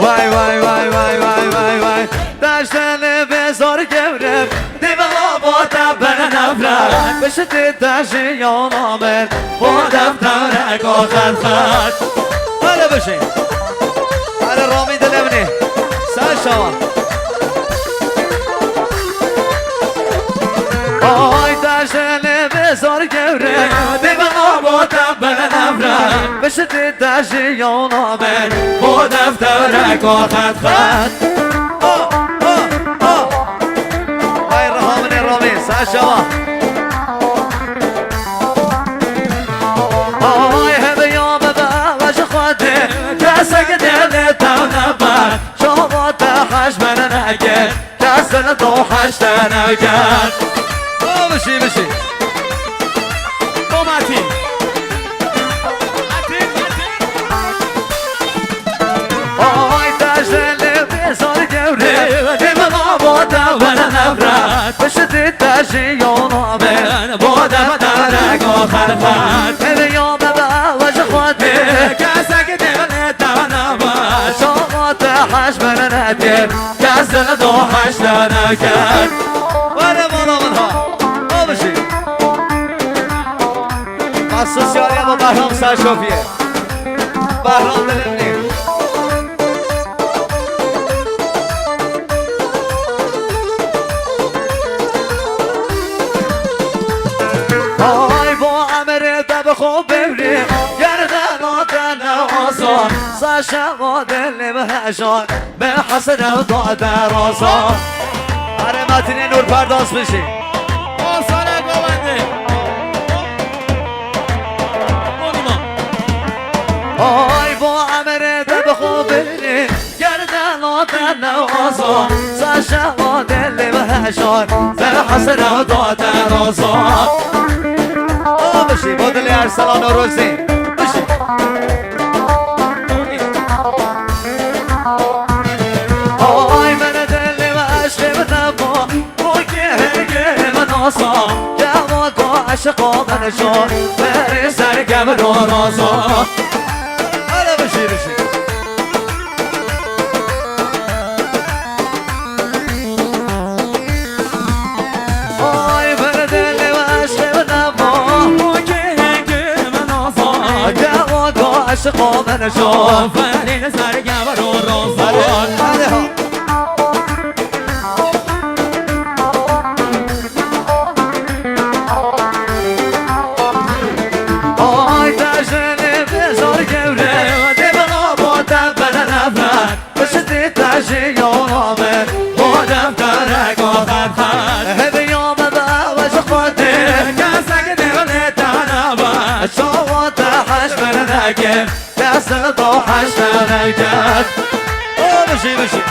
وای وای وای وای وای وای وای داشتن بزار گورم دیولا با دبر نفرت بشتی داشتی یا نامر با دفتر کاخت خط حالا بشین حالا رامی دلمنی سر شما آی داشتن بزار گورم دیولا با دبر نفرت بشتی داشتی یا نامر با دفتر کاخت خط شما آی همی یا بباش خواده کسک دل تو نبرد شما تحش من نگه کس دل تو حشت نگرد بشی بشی ماتین آی داشت دل بزار گوره دل ما با دول نفرد بشتی داشتی یا نامه با دفتر آخر خط همی یا بباش خواده کسک دل تو نبرد شما تحش من نگه کس دل تو حشت نگرد ولی بالا منها بشی مخصوص یاری با بهرام سرشوفیه بهرام دلمنی آی با امر دب خوب ببری گردن آدن آزار سرشم دل بهشان به حسن دادر آزار هره متین نور پرداز بشی آسانه گوانده آی با امر دب خوب ببری گردن آدن آزار سرشم دل بهشان به حسن دادر آزار بشی با دل ارسلان و روزی بشی آی من دل و عشق نبا بگه من آسان جوان با عشق من شان بری سرگم رو رازان حالا بشی بشی آی من دل و عشق نبا جوان با عشق من شان فرین سرگم رو رازان آی داشتن بزار گوره دیبنا با دفتر نفرت بشتی داشتی یا نامر با دفتر کاخت خط همی یا بباش خواده کسک دل تنبر شما تحش من نگه دست تو حشت نگرد بشی بشی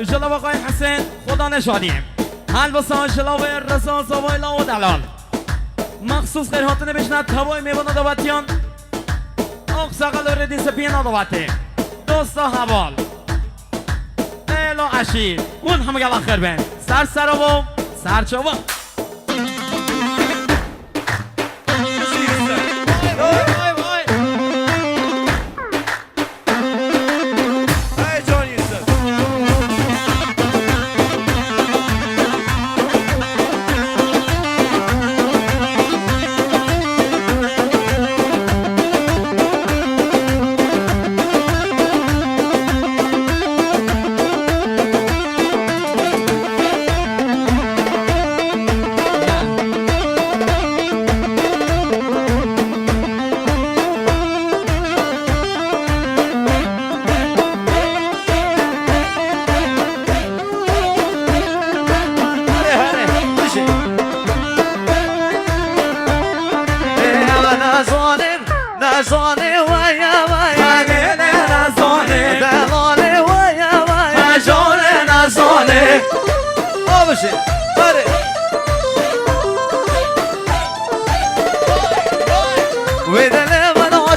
جلو آقای حسین خدا نشانیم حلوسان جلو رضا زوایلا و دلال مخصوص خیرهاتونه بشند توای میبانه دواتیان آق ساقل و ردیس پینا دواتی دوستا حوال لیل و عشیر اون همه گل آخر بین سر و سر چوبا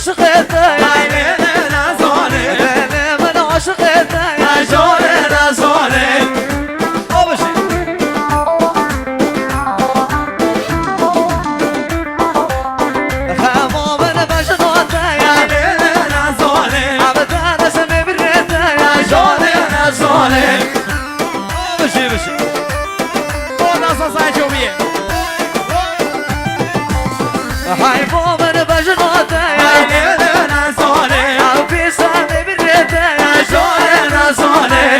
عاشقت ای لیل نزانه دل من عاشقت ای جان نزانه آبشی خما من مجنونت ای لیل نزانه عبدان اسم بريت ای جان نزانه بشي بشي خود اساسای چوبیه هاي مو من مجنونت ای لیل نزانه عبي سام بريت ای جان نزانه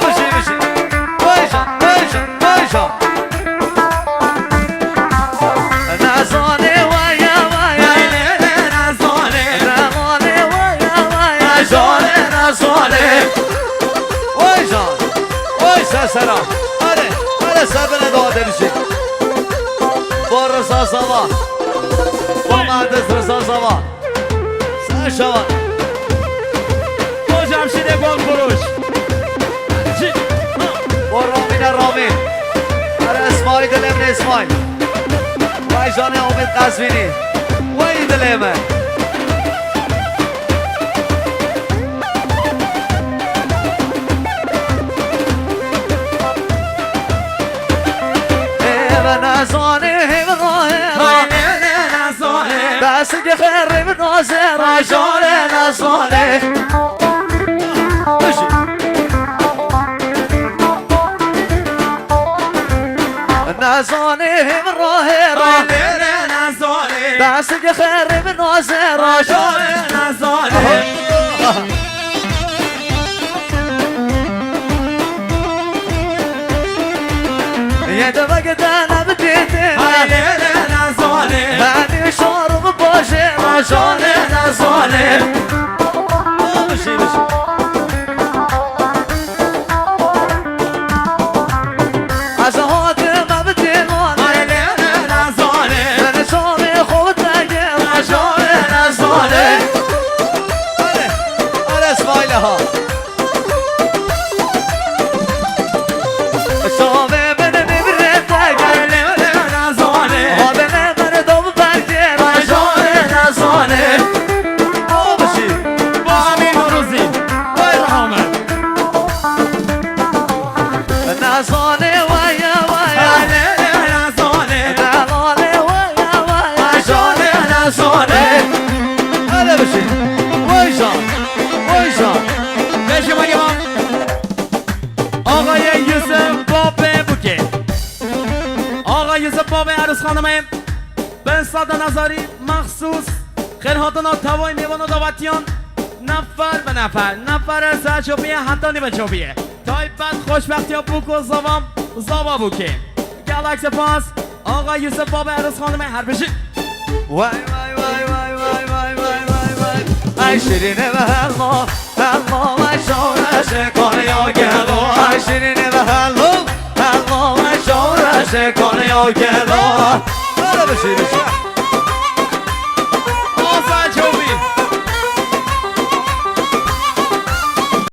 بشي بشي ويشا ويشا ويشا نازوني ويا ويا ای لیل نزانه نازوني ويا ويا ای جان نزانه ويشا ويشا سلام هذا سبنا داده بشي با رسا سوا با مهدس رسا سوا سر شوان با جمشید گل فروش چی؟ با رامین رامین هر اسماعیل دل ابن اسماعیل وای جان امید قزوینی وای دل من نازاني هم ظاهر ای لیل نزانه بس خير من نازر ای جان نزانه ماشي نازاني هم ای ظاهر لیل نزانه بس خير من نازر ای جان نزانه يا دمك انا بديت ای لیل نزانه هاني شرب باشر ای جان نزانه ماشي ماشي عزهات ما بدين ای لیل نزانه من شامي خودك ای جان نزانه أنا اسماعيل ها شامي من نبرتك ای لیل نزانه هذا من دوب بردير ای جان نزانه بشي با امین روزی وای رحمت نازاني ويا ای ويا لیل نزانه نازاني ويا ويا ای جان نزانه هذا بشي ويشان ويشان بشه بگیم آقای یوسف بابه بوکه آقای یوسف بابه عروس خانمه به ساده نظری مخصوص خیرهاتنا توای میوان و دعوتیان نفر به نفر سرچوبیه حتی نیمه چوبیه تایپت خوشبختی ها بوک و زابا بوکه گلکس پاس آقای یوسف بابه عروس خانمه هر بشی واي واي واي واي واي واي واي واي واي اي شيرين بهالله هالله ما شورش كون يا جلو اي شيرين بهالله هالله ما شورش كون يا جلو هذا بشي بشي